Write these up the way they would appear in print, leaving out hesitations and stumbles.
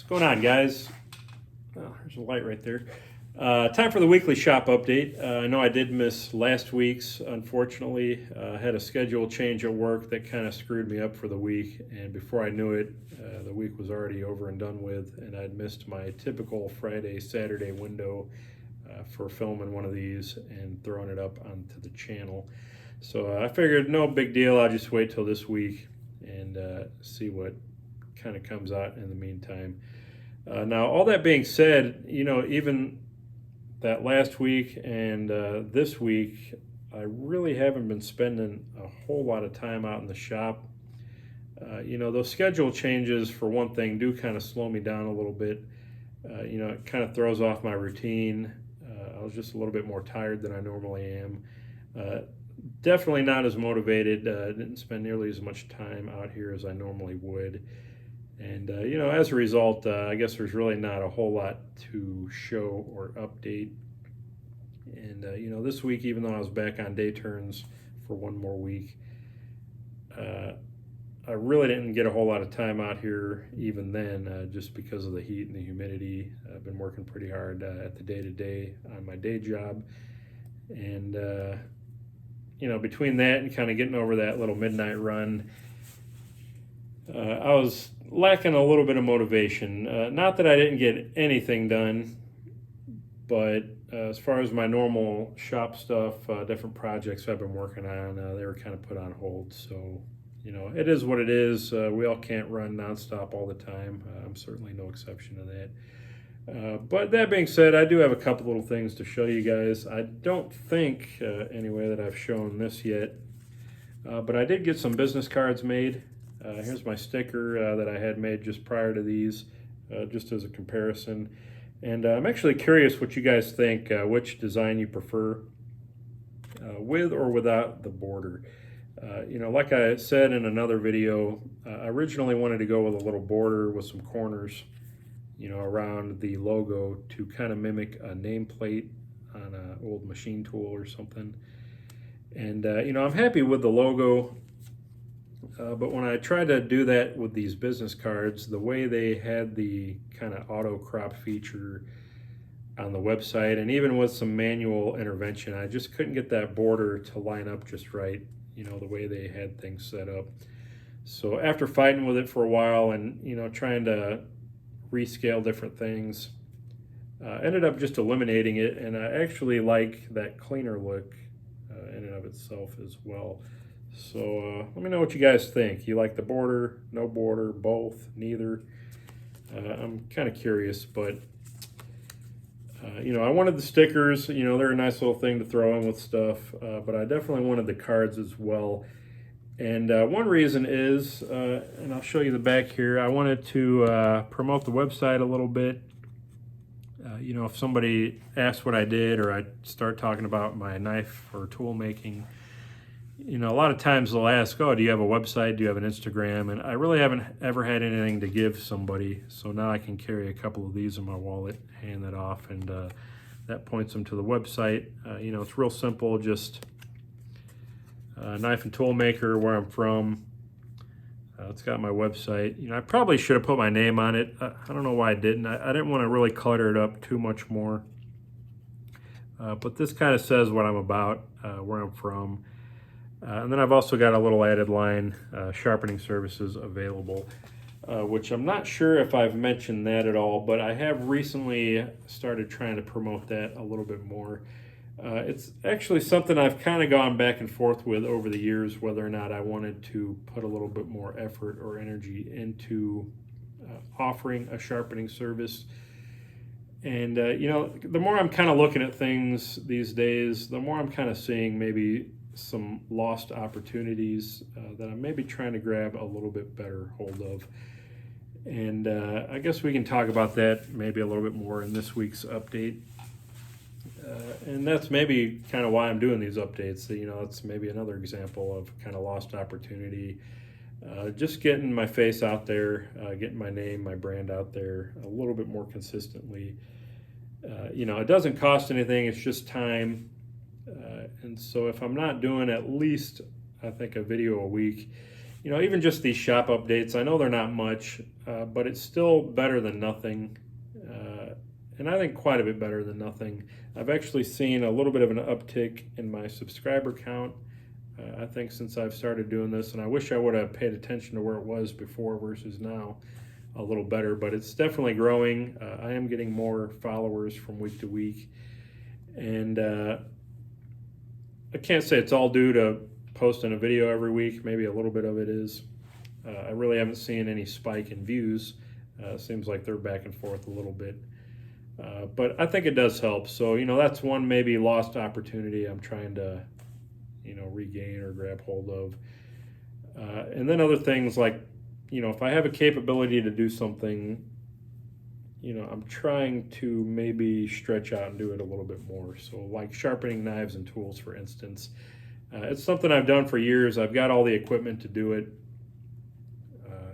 going on, guys? Oh, there's a light right there. Time for the weekly shop update. I know I did miss last week's, unfortunately. Had a schedule change at work that kind of screwed me up for the week, and before I knew it, the week was already over and done with, and I'd missed my typical Friday, Saturday window for filming one of these and throwing it up onto the channel. So I figured no big deal, I'll just wait till this week and see what kind of comes out in the meantime. Now, all that being said, even that last week and this week, I really haven't been spending a whole lot of time out in the shop. Those schedule changes, for one thing, do kind of slow me down a little bit. It kind of throws off my routine. I was just a little bit more tired than I normally am. Definitely not as motivated. Didn't spend nearly as much time out here as I normally would. And, as a result, I guess there's really not a whole lot to show or update. And, this week, even though I was back on day turns for one more week, I really didn't get a whole lot of time out here even then, just because of the heat and the humidity. I've been working pretty hard at the day-to-day on my day job. And, between that and kind of getting over that little midnight run, I was lacking a little bit of motivation. Not that I didn't get anything done, but as far as my normal shop stuff, different projects I've been working on, they were kind of put on hold. So, it is what it is. We all can't run nonstop all the time. I'm certainly no exception to that. But that being said, I do have a couple little things to show you guys. I don't think, anyway, that I've shown this yet, but I did get some business cards made. Here's my sticker that I had made just prior to these, just as a comparison. And I'm actually curious what you guys think, which design you prefer, with or without the border. Like I said in another video, I originally wanted to go with a little border with some corners, around the logo to kind of mimic a nameplate on an old machine tool or something. And, I'm happy with the logo. But when I tried to do that with these business cards, the way they had the kind of auto crop feature on the website, and even with some manual intervention, I just couldn't get that border to line up just right, the way they had things set up. So after fighting with it for a while and, trying to rescale different things, ended up just eliminating it, and I actually like that cleaner look in and of itself as well. So let me know what you guys think. You like the border, no border, both, neither? I'm kind of curious, but I wanted the stickers. They're a nice little thing to throw in with stuff, but I definitely wanted the cards as well. And one reason is, and I'll show you the back here, I wanted to promote the website a little bit. If somebody asks what I did, or I start talking about my knife or tool making, a lot of times they'll ask, oh, do you have a website? Do you have an Instagram? And I really haven't ever had anything to give somebody. So now I can carry a couple of these in my wallet, hand that off, and that points them to the website. It's real simple, just knife and tool maker, where I'm from. It's got my website. I probably should have put my name on it. I don't know why I didn't. I didn't want to really clutter it up too much more. But this kind of says what I'm about, where I'm from. And then I've also got a little added line, sharpening services available, which I'm not sure if I've mentioned that at all, but I have recently started trying to promote that a little bit more. It's actually something I've kind of gone back and forth with over the years, whether or not I wanted to put a little bit more effort or energy into offering a sharpening service. And, the more I'm kind of looking at things these days, the more I'm kind of seeing maybe some lost opportunities that I'm maybe trying to grab a little bit better hold of. And I guess we can talk about that maybe a little bit more in this week's update. And that's maybe kind of why I'm doing these updates. It's maybe another example of kind of lost opportunity. Just getting my face out there, getting my name, my brand out there a little bit more consistently. It doesn't cost anything, it's just time. And so if I'm not doing at least, I think, a video a week, even just these shop updates, I know they're not much, but it's still better than nothing. And I think quite a bit better than nothing. I've actually seen a little bit of an uptick in my subscriber count, I think, since I've started doing this, and I wish I would have paid attention to where it was before versus now a little better, but it's definitely growing. I am getting more followers from week to week, and I can't say it's all due to posting a video every week. Maybe a little bit of it is. I really haven't seen any spike in views. Seems like they're back and forth a little bit. But I think it does help. So, that's one maybe lost opportunity I'm trying to, regain or grab hold of. And then other things like, if I have a capability to do something, I'm trying to maybe stretch out and do it a little bit more. So like sharpening knives and tools, for instance. It's something I've done for years. I've got all the equipment to do it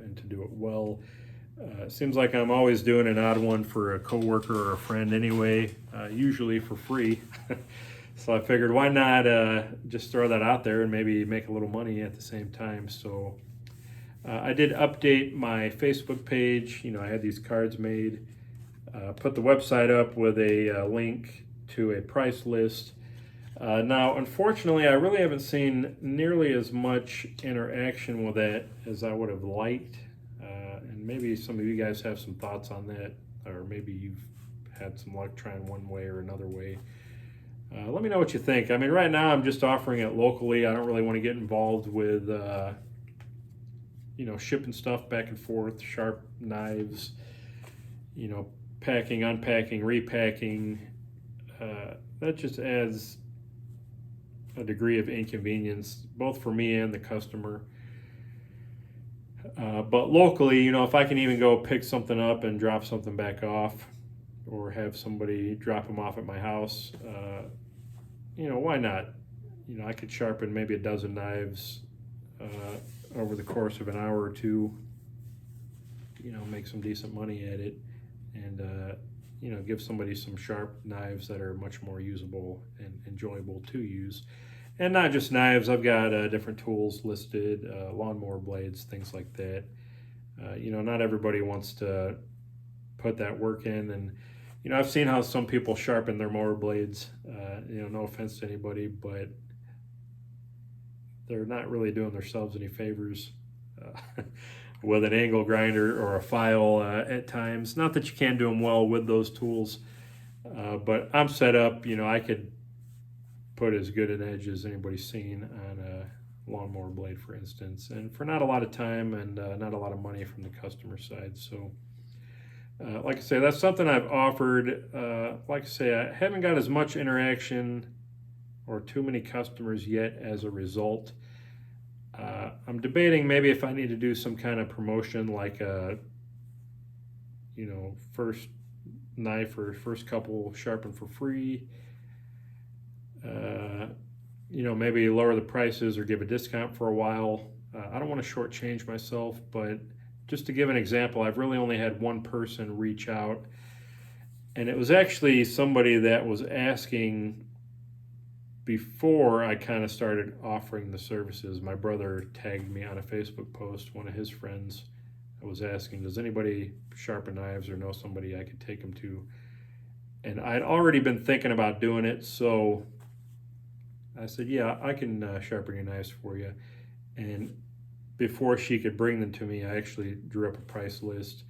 and to do it well. It seems like I'm always doing an odd one for a coworker or a friend anyway, usually for free. So I figured, why not just throw that out there and maybe make a little money at the same time. So I did update my Facebook page. I had these cards made, put the website up with a link to a price list. Now, unfortunately, I really haven't seen nearly as much interaction with that as I would have liked. And maybe some of you guys have some thoughts on that, or maybe you've had some luck trying one way or another way. Let me know what you think. I mean, right now I'm just offering it locally. I don't really want to get involved with, shipping stuff back and forth, sharp knives, packing, unpacking, repacking. That just adds a degree of inconvenience, both for me and the customer. But locally, if I can even go pick something up and drop something back off, or have somebody drop them off at my house, why not? I could sharpen maybe a dozen knives over the course of an hour or two, make some decent money at it, and, give somebody some sharp knives that are much more usable and enjoyable to use. And not just knives, I've got different tools listed, lawnmower blades, things like that. Not everybody wants to put that work in. And, I've seen how some people sharpen their mower blades. No offense to anybody, but they're not really doing themselves any favors with an angle grinder or a file at times. Not that you can't do them well with those tools, but I'm set up, I could put as good an edge as anybody's seen on a lawnmower blade, for instance, and for not a lot of time and not a lot of money from the customer side. So like I say, that's something I've offered. Like I say, I haven't got as much interaction or too many customers yet as a result. I'm debating maybe if I need to do some kind of promotion, like a first knife or first couple sharpened for free. Maybe lower the prices or give a discount for a while. I don't want to shortchange myself, but just to give an example, I've really only had one person reach out, and it was actually somebody that was asking before I kind of started offering the services. My brother tagged me on a Facebook post. One of his friends was asking, does anybody sharpen knives or know somebody I could take them to? And I'd already been thinking about doing it, so I said, yeah, I can sharpen your knives for you. And before she could bring them to me, I actually drew up a price list.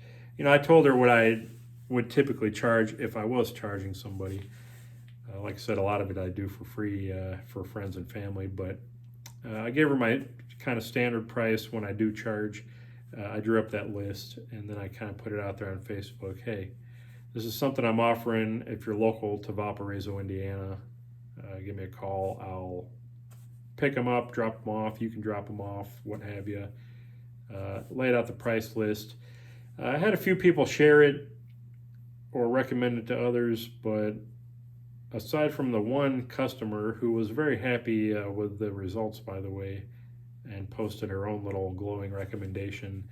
I told her what I would typically charge if I was charging somebody. Like I said, a lot of it I do for free for friends and family, but I gave her my kind of standard price when I do charge. I drew up that list, and then I kind of put it out there on Facebook. Hey, this is something I'm offering. If you're local to Valparaiso, Indiana, give me a call. I'll pick them up, drop them off. You can drop them off, what have you. Laid out the price list. I had a few people share it or recommend it to others, but aside from the one customer who was very happy with the results, by the way, and posted her own little glowing recommendation,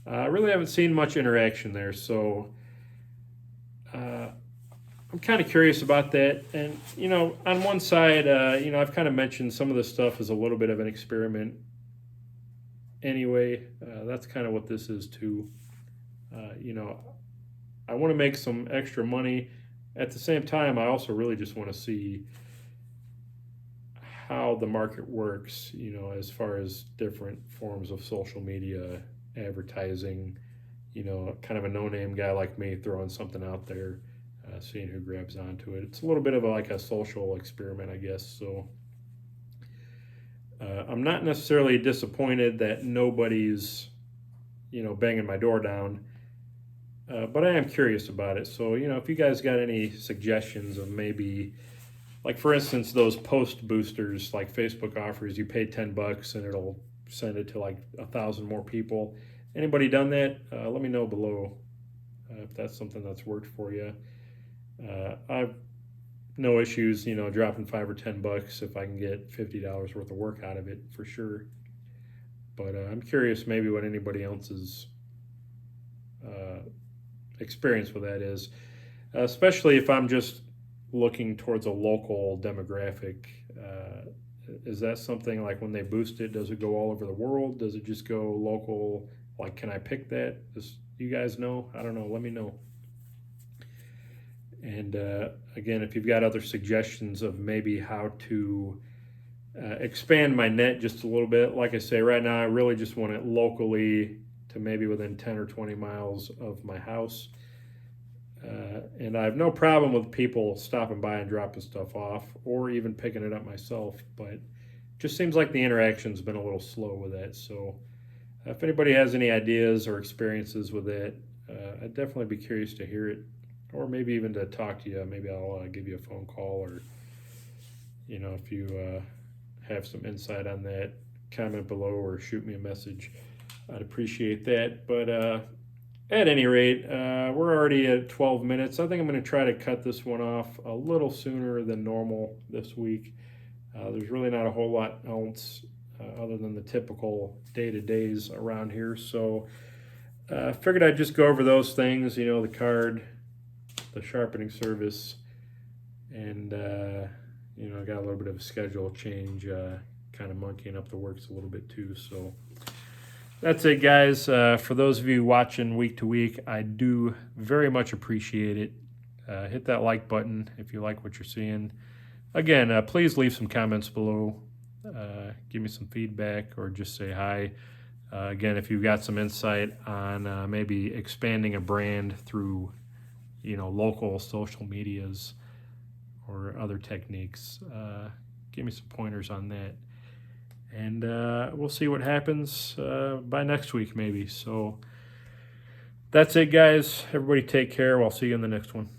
I really haven't seen much interaction there. So I'm kind of curious about that. And, on one side, I've kind of mentioned some of this stuff is a little bit of an experiment. anyway. That's kind of what this is too. You know, I want to make some extra money. At the same time, I also really just want to see how the market works, you know, as far as different forms of social media advertising, you know, kind of a no-name guy like me throwing something out there, seeing who grabs onto it. It's a little bit of like a social experiment, I guess. So I'm not necessarily disappointed that nobody's, you know, banging my door down, but I am curious about it. So, you know, if you guys got any suggestions of maybe, like for instance, those post boosters, like Facebook offers, you pay $10 and it'll send it to like 1,000 more people. Anybody done that? Let me know below if that's something that's worked for you. I've no issues, you know, dropping $5 or $10 if I can get $50 worth of work out of it for sure. But I'm curious maybe what anybody else's experience with that is, especially if I'm just looking towards a local demographic. Is that something like when they boost it, does it go all over the world? Does it just go local? Like, can I pick that? Does you guys know? I don't know. Let me know. And again, if you've got other suggestions of maybe how to expand my net just a little bit, like I say, right now I really just want it locally to maybe within 10 or 20 miles of my house. And I have no problem with people stopping by and dropping stuff off or even picking it up myself, but it just seems like the interaction's been a little slow with that. So if anybody has any ideas or experiences with it, I'd definitely be curious to hear it, or maybe even to talk to you. Maybe I'll give you a phone call, or, you know, if you have some insight on that, comment below or shoot me a message. I'd appreciate that. But at any rate, we're already at 12 minutes. I think I'm going to try to cut this one off a little sooner than normal this week. There's really not a whole lot else other than the typical day-to-days around here. So I figured I'd just go over those things, you know, the card, the sharpening service, and, you know, I got a little bit of a schedule change, kind of monkeying up the works a little bit too. So that's it, guys. For those of you watching week to week, I do very much appreciate it. Hit that like button if you like what you're seeing. Again, please leave some comments below. Give me some feedback or just say hi. Again, if you've got some insight on maybe expanding a brand through, you know, local social medias or other techniques, give me some pointers on that. And we'll see what happens by next week maybe. So that's it, guys. Everybody take care. I'll see you in the next one.